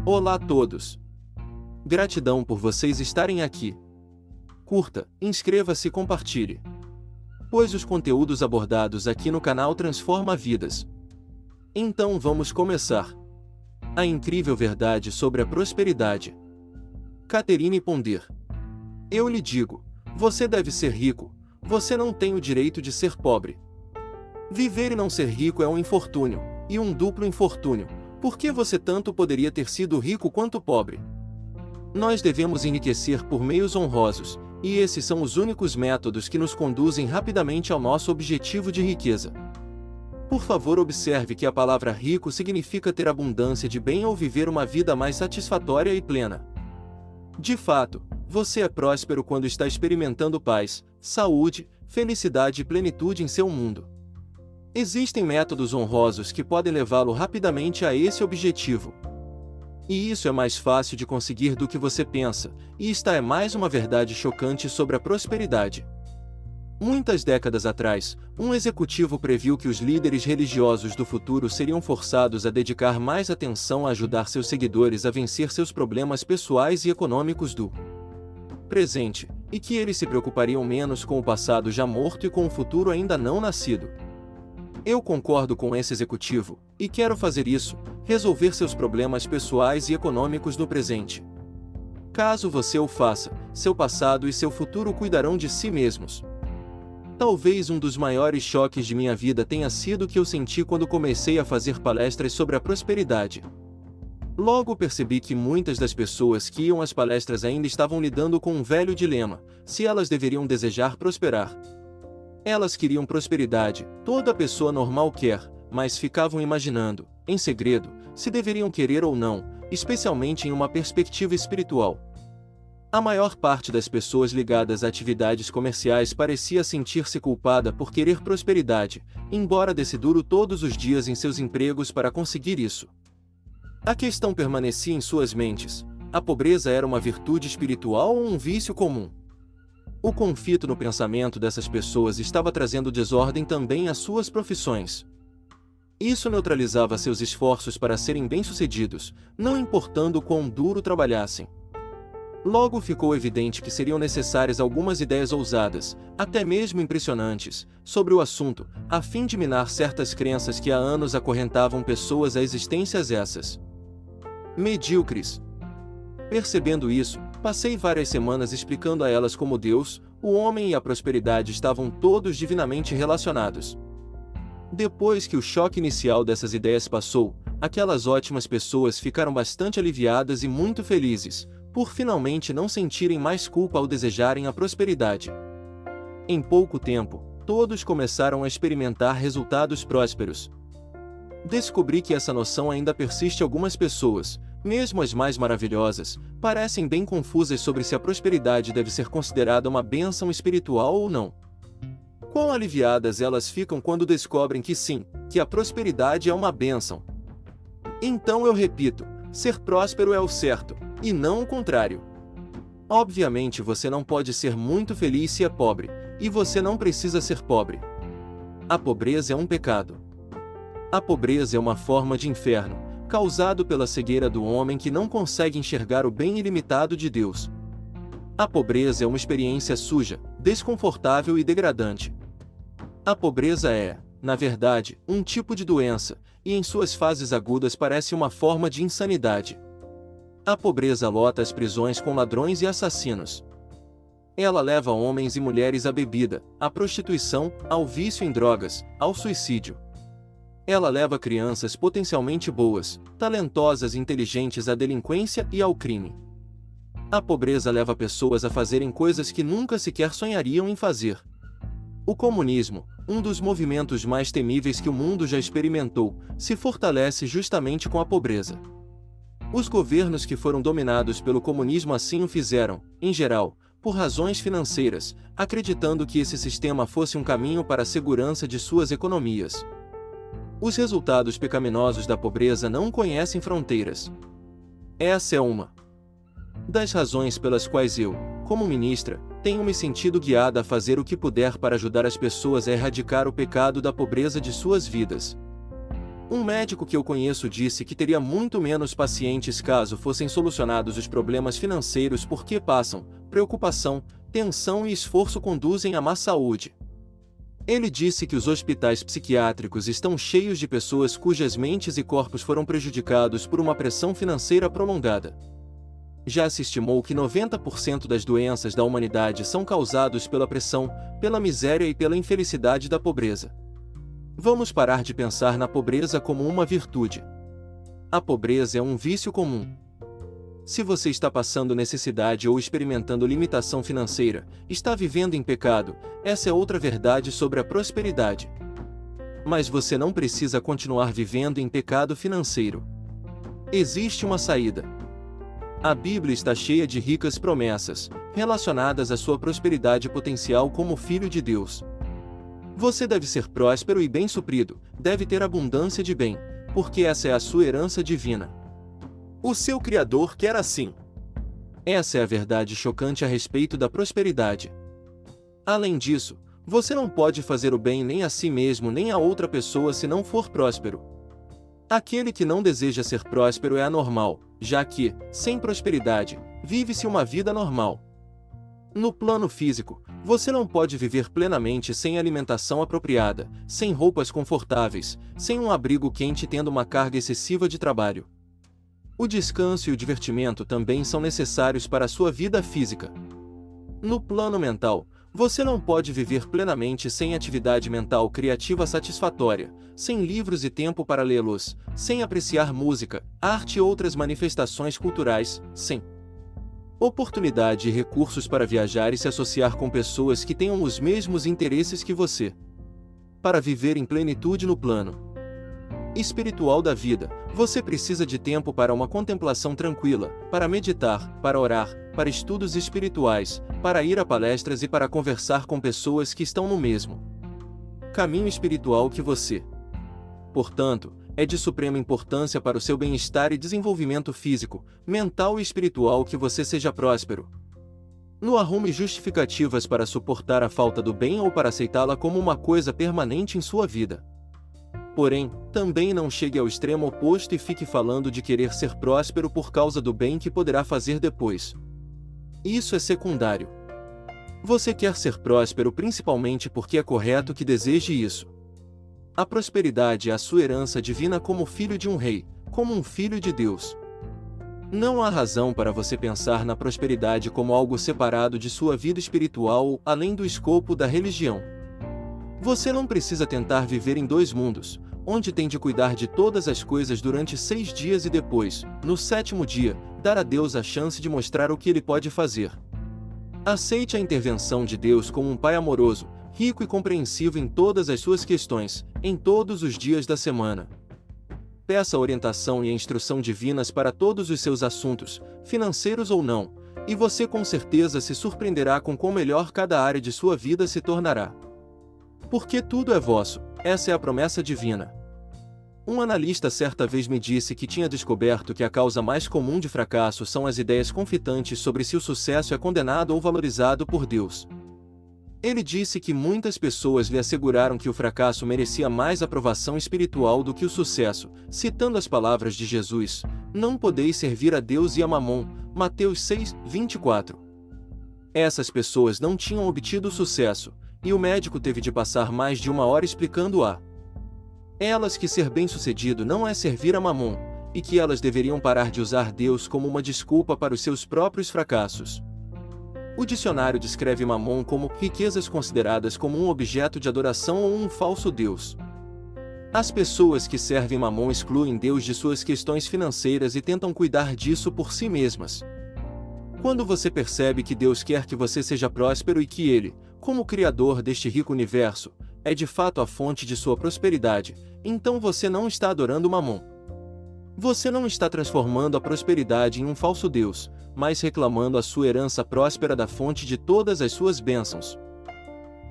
Olá a todos! Gratidão por vocês estarem aqui. Curta, inscreva-se e compartilhe, pois os conteúdos abordados aqui no canal transformam vidas. Então vamos começar. A incrível verdade sobre a prosperidade. Catherine Ponder. Eu lhe digo, você deve ser rico, você não tem o direito de ser pobre. Viver e não ser rico é um infortúnio, e um duplo infortúnio, porque você tanto poderia ter sido rico quanto pobre. Nós devemos enriquecer por meios honrosos, e esses são os únicos métodos que nos conduzem rapidamente ao nosso objetivo de riqueza. Por favor, observe que a palavra rico significa ter abundância de bem ou viver uma vida mais satisfatória e plena. De fato, você é próspero quando está experimentando paz, saúde, felicidade e plenitude em seu mundo. Existem métodos honrosos que podem levá-lo rapidamente a esse objetivo. E isso é mais fácil de conseguir do que você pensa, e esta é mais uma verdade chocante sobre a prosperidade. Muitas décadas atrás, um executivo previu que os líderes religiosos do futuro seriam forçados a dedicar mais atenção a ajudar seus seguidores a vencer seus problemas pessoais e econômicos do presente, e que eles se preocupariam menos com o passado já morto e com o futuro ainda não nascido. Eu concordo com esse executivo, e quero fazer isso, resolver seus problemas pessoais e econômicos no presente. Caso você o faça, seu passado e seu futuro cuidarão de si mesmos. Talvez um dos maiores choques de minha vida tenha sido o que eu senti quando comecei a fazer palestras sobre a prosperidade. Logo percebi que muitas das pessoas que iam às palestras ainda estavam lidando com um velho dilema: se elas deveriam desejar prosperar. Elas queriam prosperidade, toda pessoa normal quer, mas ficavam imaginando, em segredo, se deveriam querer ou não, especialmente em uma perspectiva espiritual. A maior parte das pessoas ligadas a atividades comerciais parecia sentir-se culpada por querer prosperidade, embora desse duro todos os dias em seus empregos para conseguir isso. A questão permanecia em suas mentes: a pobreza era uma virtude espiritual ou um vício comum? O conflito no pensamento dessas pessoas estava trazendo desordem também às suas profissões. Isso neutralizava seus esforços para serem bem-sucedidos, não importando quão duro trabalhassem. Logo ficou evidente que seriam necessárias algumas ideias ousadas, até mesmo impressionantes, sobre o assunto, a fim de minar certas crenças que há anos acorrentavam pessoas a existências essas medíocres. Percebendo isso, passei várias semanas explicando a elas como Deus, o homem e a prosperidade estavam todos divinamente relacionados. Depois que o choque inicial dessas ideias passou, aquelas ótimas pessoas ficaram bastante aliviadas e muito felizes, por finalmente não sentirem mais culpa ao desejarem a prosperidade. Em pouco tempo, todos começaram a experimentar resultados prósperos. Descobri que essa noção ainda persiste em algumas pessoas, mesmo as mais maravilhosas, parecem bem confusas sobre se a prosperidade deve ser considerada uma bênção espiritual ou não. Quão aliviadas elas ficam quando descobrem que sim, que a prosperidade é uma bênção. Então eu repito, ser próspero é o certo, e não o contrário. Obviamente você não pode ser muito feliz se é pobre, e você não precisa ser pobre. A pobreza é um pecado. A pobreza é uma forma de inferno, causado pela cegueira do homem que não consegue enxergar o bem ilimitado de Deus. A pobreza é uma experiência suja, desconfortável e degradante. A pobreza é, na verdade, um tipo de doença, e em suas fases agudas parece uma forma de insanidade. A pobreza lota as prisões com ladrões e assassinos. Ela leva homens e mulheres à bebida, à prostituição, ao vício em drogas, ao suicídio. Ela leva crianças potencialmente boas, talentosas e inteligentes à delinquência e ao crime. A pobreza leva pessoas a fazerem coisas que nunca sequer sonhariam em fazer. O comunismo, um dos movimentos mais temíveis que o mundo já experimentou, se fortalece justamente com a pobreza. Os governos que foram dominados pelo comunismo assim o fizeram, em geral, por razões financeiras, acreditando que esse sistema fosse um caminho para a segurança de suas economias. Os resultados pecaminosos da pobreza não conhecem fronteiras. Essa é uma das razões pelas quais eu, como ministra, tenho me sentido guiada a fazer o que puder para ajudar as pessoas a erradicar o pecado da pobreza de suas vidas. Um médico que eu conheço disse que teria muito menos pacientes caso fossem solucionados os problemas financeiros porque passam, preocupação, tensão e esforço conduzem a má saúde. Ele disse que os hospitais psiquiátricos estão cheios de pessoas cujas mentes e corpos foram prejudicados por uma pressão financeira prolongada. Já se estimou que 90% das doenças da humanidade são causados pela pressão, pela miséria e pela infelicidade da pobreza. Vamos parar de pensar na pobreza como uma virtude. A pobreza é um vício comum. Se você está passando necessidade ou experimentando limitação financeira, está vivendo em pecado, essa é outra verdade sobre a prosperidade. Mas você não precisa continuar vivendo em pecado financeiro. Existe uma saída. A Bíblia está cheia de ricas promessas, relacionadas à sua prosperidade potencial como filho de Deus. Você deve ser próspero e bem suprido, deve ter abundância de bem, porque essa é a sua herança divina. O seu Criador quer assim. Essa é a verdade chocante a respeito da prosperidade. Além disso, você não pode fazer o bem nem a si mesmo nem a outra pessoa se não for próspero. Aquele que não deseja ser próspero é anormal, já que, sem prosperidade, vive-se uma vida normal. No plano físico, você não pode viver plenamente sem alimentação apropriada, sem roupas confortáveis, sem um abrigo quente tendo uma carga excessiva de trabalho. O descanso e o divertimento também são necessários para a sua vida física. No plano mental, você não pode viver plenamente sem atividade mental criativa satisfatória, sem livros e tempo para lê-los, sem apreciar música, arte e outras manifestações culturais, sem oportunidade e recursos para viajar e se associar com pessoas que tenham os mesmos interesses que você. Para viver em plenitude no plano espiritual da vida, você precisa de tempo para uma contemplação tranquila, para meditar, para orar, para estudos espirituais, para ir a palestras e para conversar com pessoas que estão no mesmo caminho espiritual que você. Portanto, é de suprema importância para o seu bem-estar e desenvolvimento físico, mental e espiritual que você seja próspero. Não arrume justificativas para suportar a falta do bem ou para aceitá-la como uma coisa permanente em sua vida. Porém, também não chegue ao extremo oposto e fique falando de querer ser próspero por causa do bem que poderá fazer depois. Isso é secundário. Você quer ser próspero principalmente porque é correto que deseje isso. A prosperidade é a sua herança divina como filho de um rei, como um filho de Deus. Não há razão para você pensar na prosperidade como algo separado de sua vida espiritual ou além do escopo da religião. Você não precisa tentar viver em dois mundos, onde tem de cuidar de todas as coisas durante 6 dias e depois, no 7º dia, dar a Deus a chance de mostrar o que Ele pode fazer. Aceite a intervenção de Deus como um Pai amoroso, rico e compreensivo em todas as suas questões, em todos os dias da semana. Peça orientação e instrução divinas para todos os seus assuntos, financeiros ou não, e você com certeza se surpreenderá com quão melhor cada área de sua vida se tornará. Porque tudo é vosso, essa é a promessa divina. Um analista certa vez me disse que tinha descoberto que a causa mais comum de fracasso são as ideias confitantes sobre se o sucesso é condenado ou valorizado por Deus. Ele disse que muitas pessoas lhe asseguraram que o fracasso merecia mais aprovação espiritual do que o sucesso, citando as palavras de Jesus: "Não podeis servir a Deus e a Mamon", Mateus 6:24. Essas pessoas não tinham obtido sucesso, e o médico teve de passar mais de 1 hora explicando a elas que ser bem-sucedido não é servir a Mamon, e que elas deveriam parar de usar Deus como uma desculpa para os seus próprios fracassos. O dicionário descreve Mamon como riquezas consideradas como um objeto de adoração ou um falso Deus. As pessoas que servem Mamon excluem Deus de suas questões financeiras e tentam cuidar disso por si mesmas. Quando você percebe que Deus quer que você seja próspero e que Ele, como Criador deste rico universo, é de fato a fonte de sua prosperidade, então você não está adorando Mamon. Você não está transformando a prosperidade em um falso Deus, mas reclamando a sua herança próspera da fonte de todas as suas bênçãos.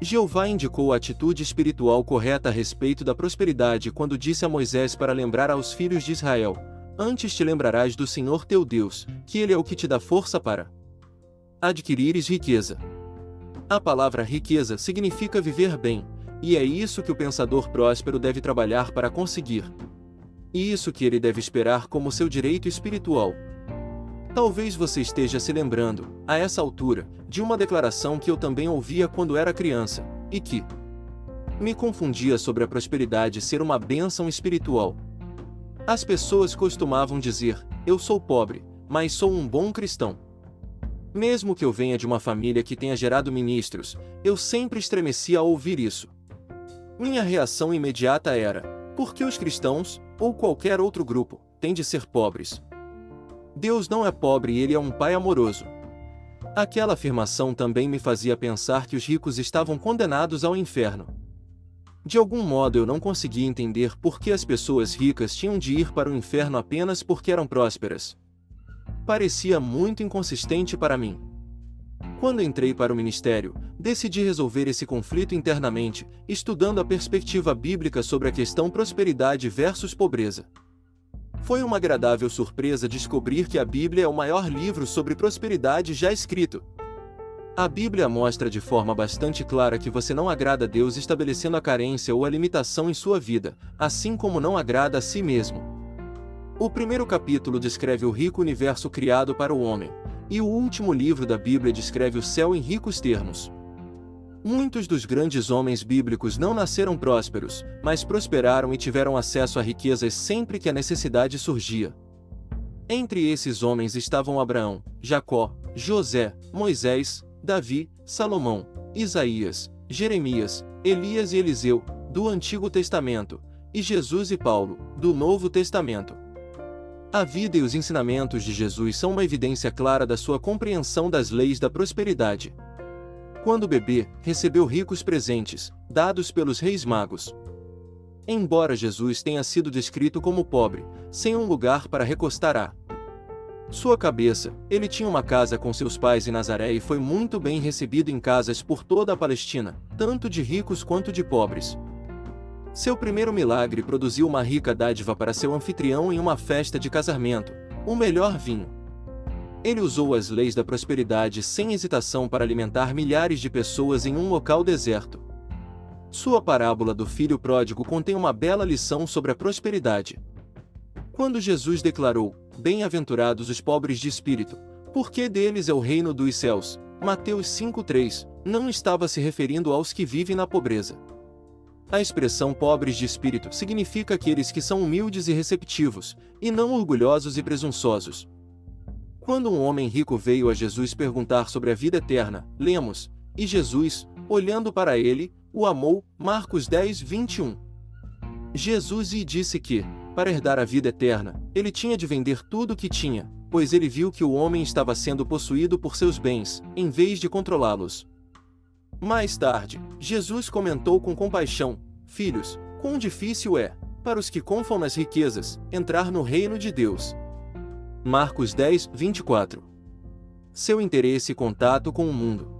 Jeová indicou a atitude espiritual correta a respeito da prosperidade quando disse a Moisés para lembrar aos filhos de Israel: "Antes te lembrarás do Senhor teu Deus, que Ele é o que te dá força para adquirires riqueza." A palavra riqueza significa viver bem, e é isso que o pensador próspero deve trabalhar para conseguir. e isso que ele deve esperar como seu direito espiritual. Talvez você esteja se lembrando, a essa altura, de uma declaração que eu também ouvia quando era criança, e que me confundia sobre a prosperidade ser uma bênção espiritual. As pessoas costumavam dizer: eu sou pobre, mas sou um bom cristão. Mesmo que eu venha de uma família que tenha gerado ministros, eu sempre estremecia ao ouvir isso. Minha reação imediata era: por que os cristãos, ou qualquer outro grupo, têm de ser pobres? Deus não é pobre e Ele é um Pai amoroso. Aquela afirmação também me fazia pensar que os ricos estavam condenados ao inferno. De algum modo eu não conseguia entender por que as pessoas ricas tinham de ir para o inferno apenas porque eram prósperas. Parecia muito inconsistente para mim. Quando entrei para o ministério, decidi resolver esse conflito internamente, estudando a perspectiva bíblica sobre a questão prosperidade versus pobreza. Foi uma agradável surpresa descobrir que a Bíblia é o maior livro sobre prosperidade já escrito. A Bíblia mostra de forma bastante clara que você não agrada a Deus estabelecendo a carência ou a limitação em sua vida, assim como não agrada a si mesmo. O primeiro capítulo descreve o rico universo criado para o homem, e o último livro da Bíblia descreve o céu em ricos termos. Muitos dos grandes homens bíblicos não nasceram prósperos, mas prosperaram e tiveram acesso a riquezas sempre que a necessidade surgia. Entre esses homens estavam Abraão, Jacó, José, Moisés, Davi, Salomão, Isaías, Jeremias, Elias e Eliseu, do Antigo Testamento, e Jesus e Paulo, do Novo Testamento. A vida e os ensinamentos de Jesus são uma evidência clara da sua compreensão das leis da prosperidade. Quando bebê, recebeu ricos presentes, dados pelos reis magos. Embora Jesus tenha sido descrito como pobre, sem um lugar para recostar a sua cabeça, ele tinha uma casa com seus pais em Nazaré e foi muito bem recebido em casas por toda a Palestina, tanto de ricos quanto de pobres. Seu primeiro milagre produziu uma rica dádiva para seu anfitrião em uma festa de casamento, o melhor vinho. Ele usou as leis da prosperidade sem hesitação para alimentar milhares de pessoas em um local deserto. Sua parábola do filho pródigo contém uma bela lição sobre a prosperidade. Quando Jesus declarou: bem-aventurados os pobres de espírito, porque deles é o reino dos céus, Mateus 5,3, não estava se referindo aos que vivem na pobreza. A expressão pobres de espírito significa aqueles que são humildes e receptivos, e não orgulhosos e presunçosos. Quando um homem rico veio a Jesus perguntar sobre a vida eterna, lemos: e Jesus, olhando para ele, o amou, Marcos 10, 21. Jesus lhe disse que, para herdar a vida eterna, ele tinha de vender tudo o que tinha, pois ele viu que o homem estava sendo possuído por seus bens, em vez de controlá-los. Mais tarde, Jesus comentou com compaixão: filhos, quão difícil é, para os que confiam nas riquezas, entrar no reino de Deus. Marcos 10, 24. Seu interesse e contato com o mundo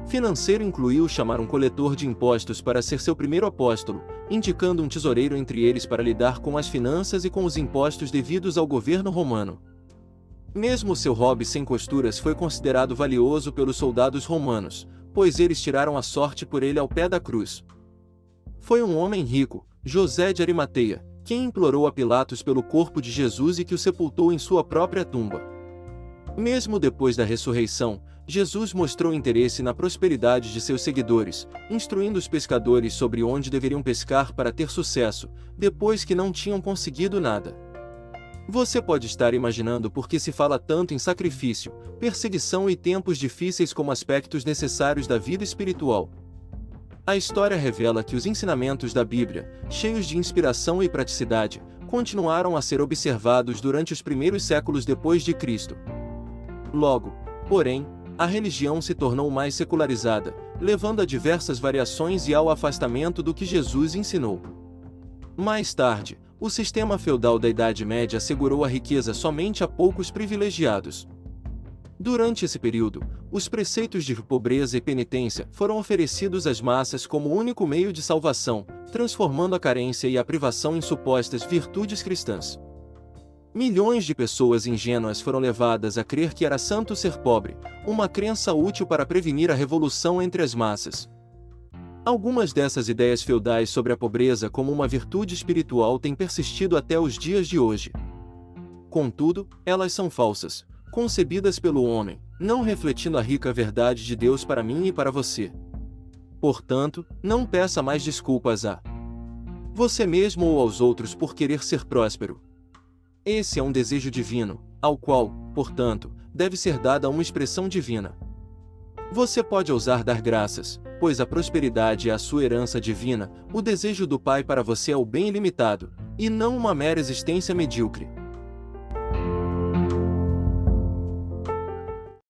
financeiro incluiu chamar um coletor de impostos para ser seu primeiro apóstolo, indicando um tesoureiro entre eles para lidar com as finanças e com os impostos devidos ao governo romano. Mesmo seu hobby sem costuras foi considerado valioso pelos soldados romanos, pois eles tiraram a sorte por ele ao pé da cruz. Foi um homem rico, José de Arimateia, quem implorou a Pilatos pelo corpo de Jesus e que o sepultou em sua própria tumba. Mesmo depois da ressurreição, Jesus mostrou interesse na prosperidade de seus seguidores, instruindo os pescadores sobre onde deveriam pescar para ter sucesso, depois que não tinham conseguido nada. Você pode estar imaginando por que se fala tanto em sacrifício, perseguição e tempos difíceis como aspectos necessários da vida espiritual. A história revela que os ensinamentos da Bíblia, cheios de inspiração e praticidade, continuaram a ser observados durante os primeiros séculos depois de Cristo. Logo, porém, a religião se tornou mais secularizada, levando a diversas variações e ao afastamento do que Jesus ensinou. Mais tarde, o sistema feudal da Idade Média assegurou a riqueza somente a poucos privilegiados. Durante esse período, os preceitos de pobreza e penitência foram oferecidos às massas como único meio de salvação, transformando a carência e a privação em supostas virtudes cristãs. Milhões de pessoas ingênuas foram levadas a crer que era santo ser pobre, uma crença útil para prevenir a revolução entre as massas. Algumas dessas ideias feudais sobre a pobreza como uma virtude espiritual têm persistido até os dias de hoje. Contudo, elas são falsas, concebidas pelo homem, não refletindo a rica verdade de Deus para mim e para você. Portanto, não peça mais desculpas a você mesmo ou aos outros por querer ser próspero. Esse é um desejo divino, ao qual, portanto, deve ser dada uma expressão divina. Você pode ousar dar graças, pois a prosperidade é a sua herança divina, o desejo do Pai para você é o bem ilimitado, e não uma mera existência medíocre.